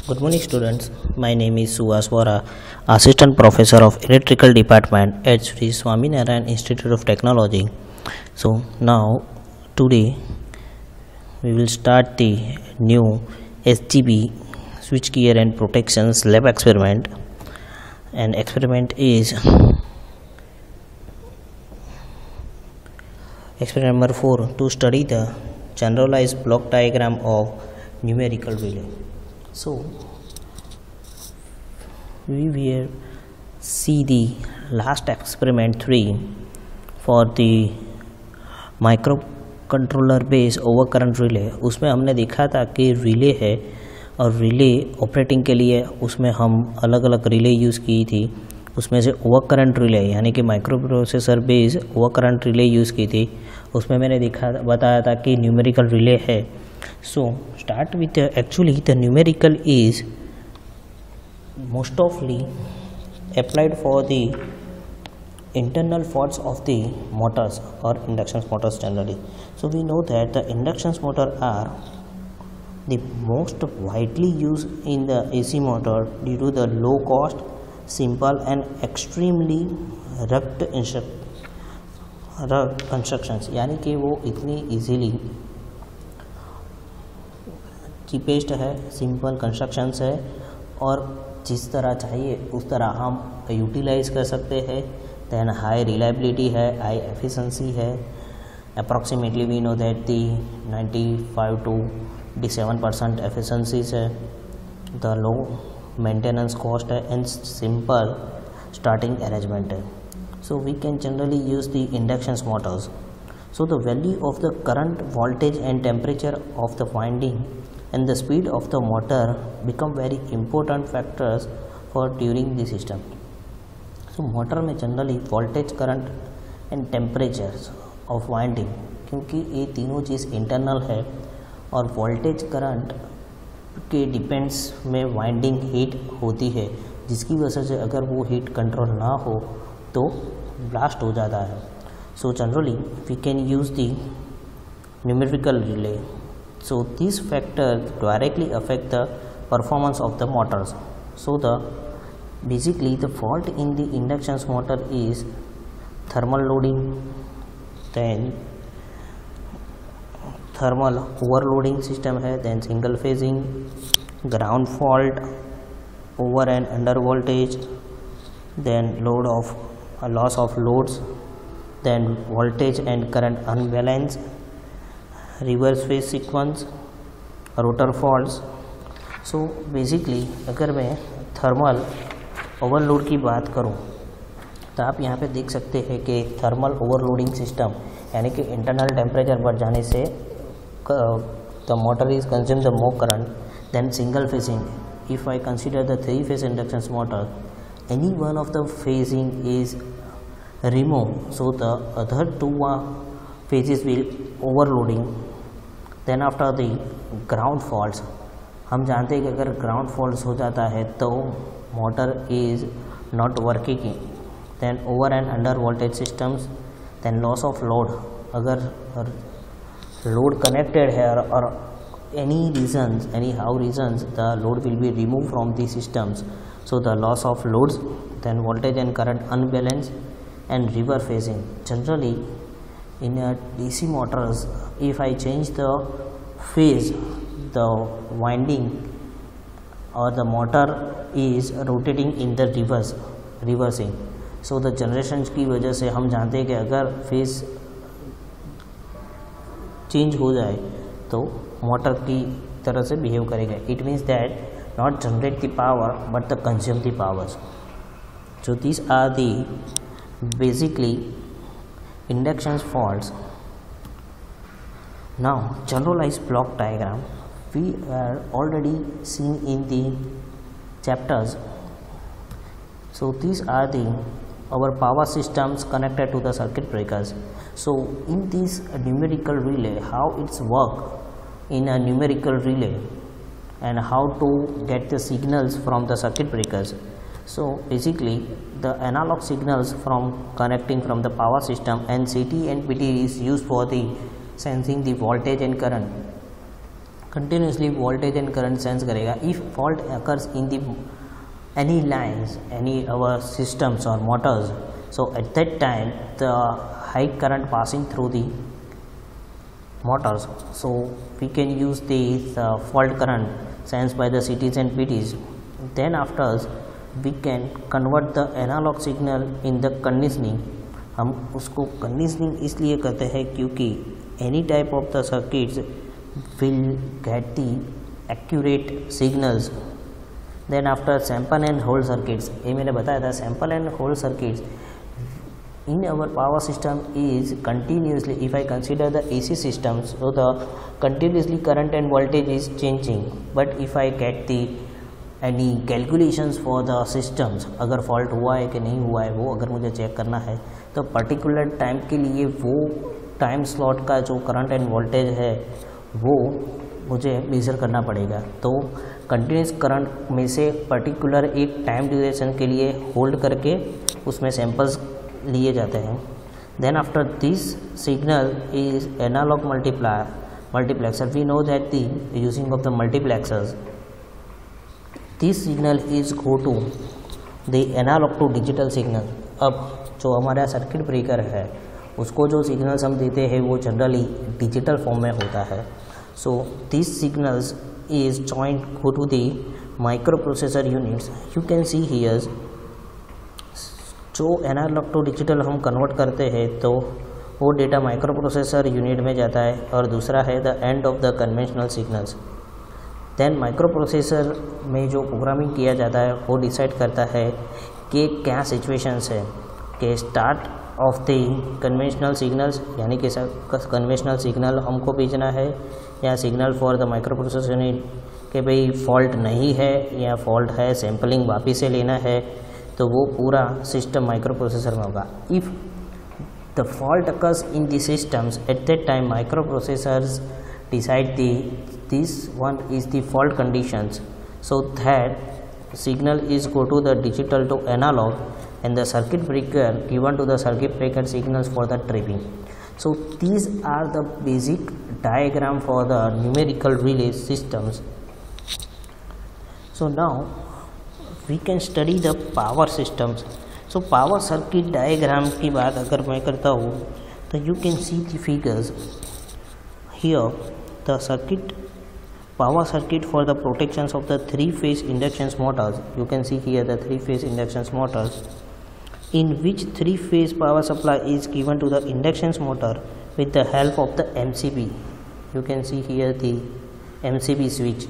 Good morning, students. My name is Suhas Vora, Assistant Professor of Electrical Department at Sri Swaminarayan Institute of Technology. So now, today, we will start the new SGB switchgear and protections lab experiment. And experiment is experiment number 4 to study the generalized block diagram of numerical relay. So we will see the last experiment 3 for the microcontroller based overcurrent relay. उसमें हमने देखा था कि relay है और relay operating के लिए उसमें हम अलग अलग रिले यूज़ की थी. उसमें से ओवरकरंट रिले यानी कि micro processor based overcurrent relay use की थी. उसमें मैंने बताया था कि न्यूमेरिकल रिले है. So start with actually the numerical is most often applied for the internal faults of the motors or induction motors generally. So we know that the induction motor are the most widely used in the AC motor due to the low cost, simple and extremely rugged constructions. यानी कि वो इतनी easily cheapest है, simple constructions है और जिस तरह चाहिए उस तरह हम यूटिलाइज कर सकते हैं. दैन हाई रिलायबिलिटी है, हाई एफिशिएंसी है. Approximately we know that the 95 to 87% efficiencies है. द लो मेंटेनेंस कॉस्ट है एंड सिंपल स्टार्टिंग अरेंजमेंट है. So we can generally use the induction motors. So the value of the current, voltage and temperature of the winding and the speed of the motor become very important factors for during the system. So motor में generally voltage, current and temperature of winding, क्योंकि ये तीनों चीज़ internal है और voltage current के depends में winding heat होती है, जिसकी वजह से अगर वो हीट कंट्रोल ना हो तो ब्लास्ट हो जाता है. So generally we can use the numerical relay. So these factors directly affect the performance of the motors. So basically the fault in the induction motor is thermal loading, then thermal overloading system है, then single phasing, ground fault, over and under voltage, then loss of loads, then voltage and current unbalance, reverse phase sequence, rotor faults. So basically अगर मैं thermal overload की बात करूं तो आप यहां पे देख सकते हैं कि थर्मल ओवरलोडिंग सिस्टम यानी कि इंटरनल टेम्परेचर बढ़ जाने से the motor is consume the more current. Then single phasing, if I consider the 3 phase induction motor, any one of the phasing is remove, so the other 2 phases will overloading. then after the ground faults, हम जानते हैं कि अगर ground faults हो जाता है तो motor is not working. then over and under voltage systems, then loss of load, अगर लोड कनेक्टेड है और any reasons the load will be removed from the systems, so the loss of loads, then voltage and current unbalance and reverse phasing. Generally in a DC motors, if I change the phase, the winding or the motor is rotating in the reversing. So the generations की वजह से हम जानते हैं कि अगर phase change हो जाए तो मोटर की तरह से बिहेव करेगा. It means that not generate the power but the consume the powers. So this are the basically induction faults. Now generalized block diagram we are already seen in the chapters. So these are our power systems connected to the circuit breakers. So in this numerical relay, how it's work in a numerical relay and how to get the signals from the circuit breakers. So basically the analog signals from connecting from the power system and CT and PT is used for the sensing the voltage and current. Continuously voltage and current sense करेगा. If fault occurs in the any lines, any our systems or motors, so at that time the high current passing through the motors, so we can use this fault current sensed by the CTs and PTs. Then after we can convert the analog signal in the conditioning. हम उसको conditioning इसलिए करते हैं क्योंकि any type of the circuits will get the accurate signals. Then after sample and hold circuits, ये मैंने बताया था, sample and hold circuits in our power system is continuously, if I consider the AC systems, so the continuously current and voltage is changing. But if I get the any calculations for the systems, अगर fault हुआ है कि नहीं हुआ है वो अगर मुझे चेक करना है तो particular टाइम के लिए वो टाइम स्लॉट का जो करंट एंड वोल्टेज है वो मुझे मेज़र करना पड़ेगा. तो कंटिन्यूस करंट में से पर्टिकुलर एक टाइम ड्यूरेशन के लिए होल्ड करके उसमें सैंपल्स लिए जाते हैं. Then after this signal is analogue multiplexer. We know that the using of the multiplexers this signal is go to the analogue to digital signal. अब जो हमारा सर्किट ब्रेकर है उसको जो सिग्नल्स हम देते हैं वो जनरली डिजिटल फॉर्म में होता है. So these signals is joined go to the microprocessor units. You can see here जो एनालॉग टू डिजिटल हम कन्वर्ट करते हैं तो वो डेटा माइक्रोप्रोसेसर यूनिट में जाता है और दूसरा है the end of the conventional signals. Then microprocessor में जो प्रोग्रामिंग किया जाता है वो डिसाइड करता है कि क्या सिचुएशंस है कि start of the conventional signals यानी कि कन्वेंशनल सिग्नल हमको भेजना है या signal for the microprocessor unit कि भाई फॉल्ट नहीं है या फॉल्ट है सैम्पलिंग वापस से लेना है तो वो पूरा सिस्टम माइक्रोप्रोसेसर में होगा. If the fault occurs in the systems eight that time microprocessors decide this one is the fault conditions so that signal is go to the digital to analog and the circuit breaker given to the circuit breaker signals for the tripping. So these are the basic diagram for the numerical relay systems. So now we can study the power systems. So power circuit diagram की बात अगर मैं करता हूँ तो you can see the figures here. The power circuit for the protections of the three-phase induction motors. You can see here the three-phase induction motors in which three-phase power supply is given to the induction motor with the help of the MCB. You can see here the MCB switch,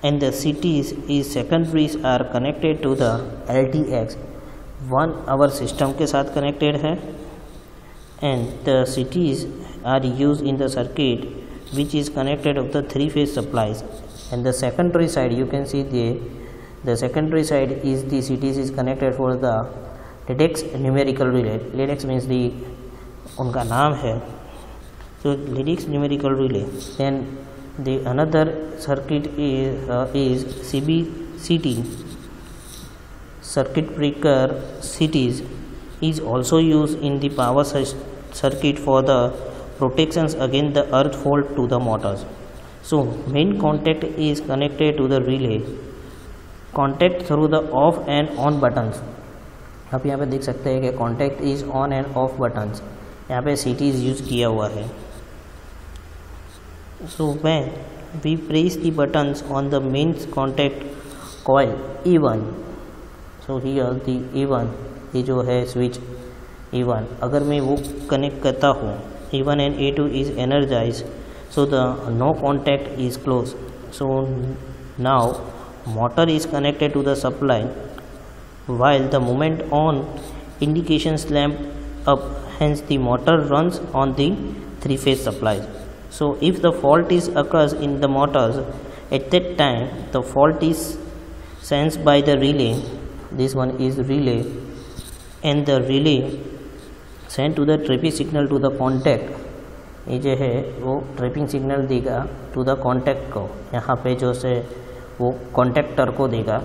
and the CTs is secondaries are connected to the LTX. One our system के साथ connected है and the CTs are used in the circuit which is connected of the three-phase supplies. And the secondary side you can see the secondary side is the CTs is connected for the LEDX numerical relay. LEDX means the उनका नाम है so LEDX numerical relay. Then the another circuit is CBCT circuit breaker. CTs is also used in the power circuit for the protections against the earth fault to the motors. So main contact is connected to the relay contact through the off and on buttons. आप यहाँ पे देख सकते हैं कि contact is on and off buttons. यहाँ पे CTs use किया हुआ है. So when we press the buttons on the main contact coil E1, so here the E1 ये जो है switch E1 अगर मैं वो कनेक्ट करता हूँ E1 and A2 is energized, so the no contact is closed. So now motor is connected to the supply while the moment on indications lamp up, hence the motor runs on the three-phase supplies. So if the fault is occurs in the motors at that time the fault is sensed by the relay. This one is relay and the relay send to the tripping signal to the contact. ये जो है वो tripping signal देगा to the contact को. यहाँ पे जो से वो कॉन्टैक्टर को देगा.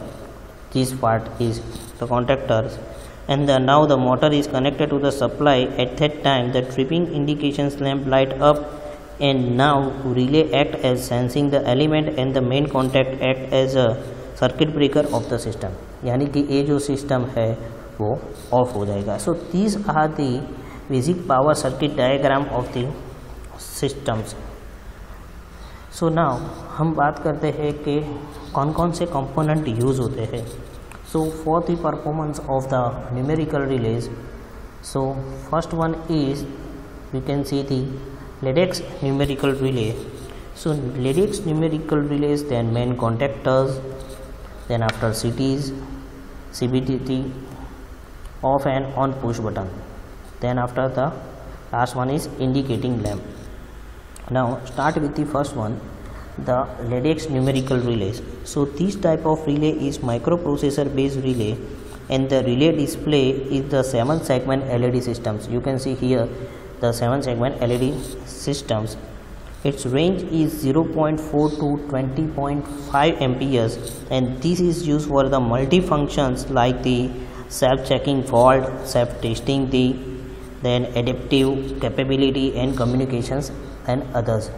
This part is the contactors and the now the motor is connected to the supply. At that time the tripping indications lamp light up and now relay act as sensing the element and the main contact act as a circuit breaker of the system, यानी कि ये जो system है वो ऑफ हो जाएगा. So these are the basic power circuit diagram of the systems. So now हम बात करते हैं कि कौन कौन से कंपोनेंट यूज़ होते हैं. So for the performance of the numerical relays, so first one is we can see the LEDX numerical relay. So LEDX numerical relays, then main contactors, then after CTs, CBTT, off and on push button, then after the last one is indicating lamp. Now start with the first one, the LEDX numerical relays. So this type of relay is microprocessor based relay, and the relay display is the 7 segment LED systems. You can see here the 7 segment LED systems. Its range is 0.4 to 20.5 amperes, and this is used for the multi-functions like the self-checking fault, self-testing, then adaptive capability and communications and others.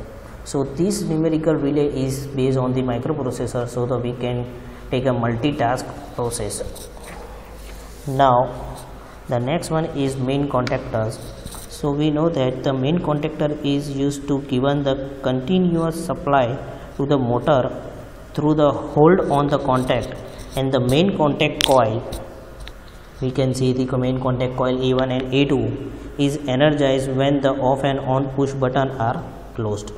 So this numerical relay is based on the microprocessor, so that we can take a multitask process. Now the next one is main contactors. So we know that the main contactor is used to given the continuous supply to the motor through the hold on the contact, and the main contact coil, we can see the main contact coil A1 and A2 is energized when the off and on push button are closed.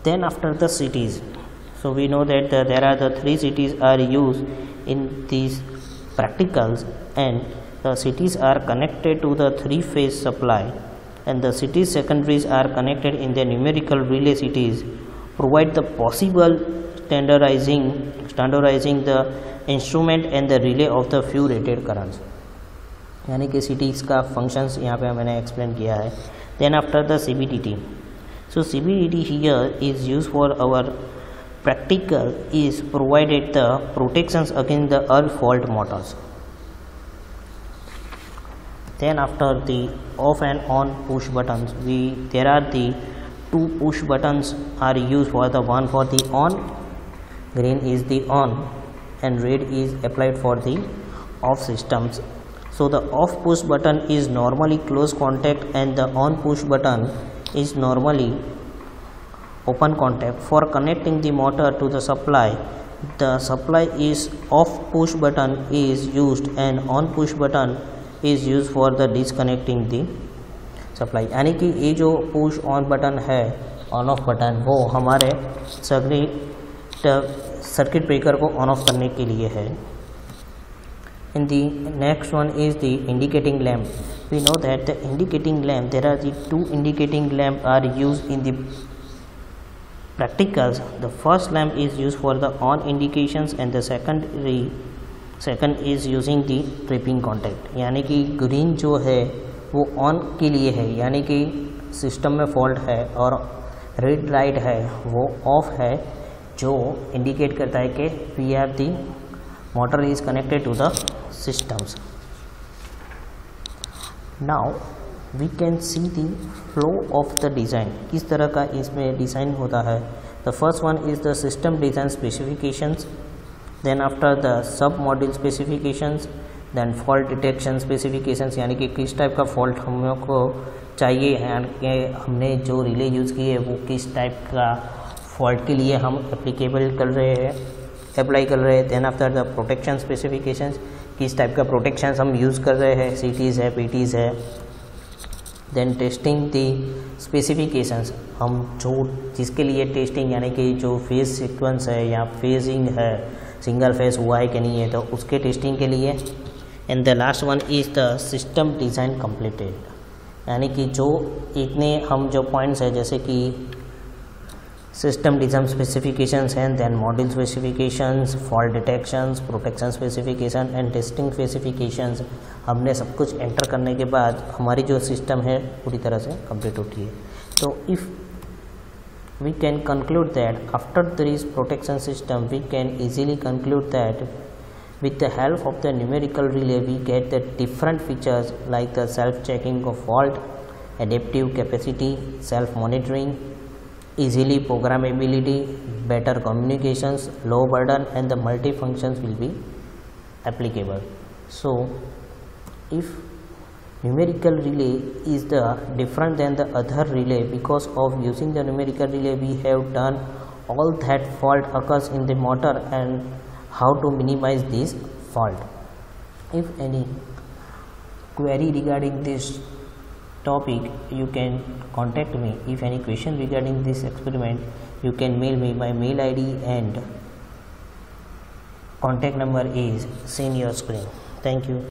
Then after the CTs, so we know that there are the 3 CTs are used in these practicals, and the CTs are connected to the 3-phase supply, and the CT secondaries are connected in the numerical relay. CTs provide the possible standardizing the instrument and the relay of the few rated currents, यानी कि CTs का functions यहाँ पे मैंने explain किया है. Then after the CBTT, so CBTT here is used for our practical, is provided the protections against the earth fault motors. Then after the off and on push buttons, there are the 2 push buttons are used for the one for the on, green is the on and red is applied for the off systems. So the off push button is normally close contact, and the on push button is normally open contact. For connecting the motor to the supply, the supply is off push button is used, and on push button is used for the disconnecting the supply. यानी कि ये जो push on button है, on off button, वो हमारे circuit breaker को on off करने के लिए है. In the next one is the indicating lamp. We know that the indicating lamp, there are the 2 indicating lamp are used in the practicals. The first lamp is used for the on indications, and the second is using the tripping contact. यानी कि green जो है वो on के लिए है, यानी कि सिस्टम में फॉल्ट है, और रेड लाइट है वो ऑफ है, जो इंडिकेट करता है कि we have the motor is connected to the systems. Now we can see the flow of the design, किस तरह का इसमें डिज़ाइन होता है. The first one is the system design specifications, then after the sub module specifications, then fault detection specifications, यानी कि किस type का फॉल्ट हम लोग को चाहिए है, कि हमने जो रिले यूज़ की है वो किस टाइप का फॉल्ट के लिए हम अप्लाई कर रहे हैं. then after the protection specifications, किस टाइप का प्रोटेक्शंस हम यूज़ कर रहे हैं, CTs है, PTs है. then testing the specifications, हम जो जिसके लिए टेस्टिंग, यानी कि जो फेज सीक्वेंस है या फेजिंग है, सिंगल फेस हुआ है कि नहीं है, तो उसके टेस्टिंग के लिए. And the last one is the system design completed, यानी कि जो इतने हम जो पॉइंट्स है, जैसे कि सिस्टम डिज़ाइन स्पेसिफिकेशंस हैं, then module specifications, fault detections, protection specification and testing specifications, हमने सब कुछ एंटर करने के बाद हमारी जो सिस्टम है पूरी तरह से कंप्लीट होती है. तो if we can conclude that after this protection system, we can easily conclude that with the help of the numerical relay we get the different features like the self checking of fault, adaptive capacity, self-monitoring, easily programmability, better communications, low burden, and the multi-functions will be applicable. So if numerical relay is the different than the other relay, because of using the numerical relay we have done all that fault occurs in the motor and how to minimize this fault. If any query regarding this topic, you can contact me. If any question regarding this experiment, you can mail me. My mail ID and contact number is seen your screen. Thank you.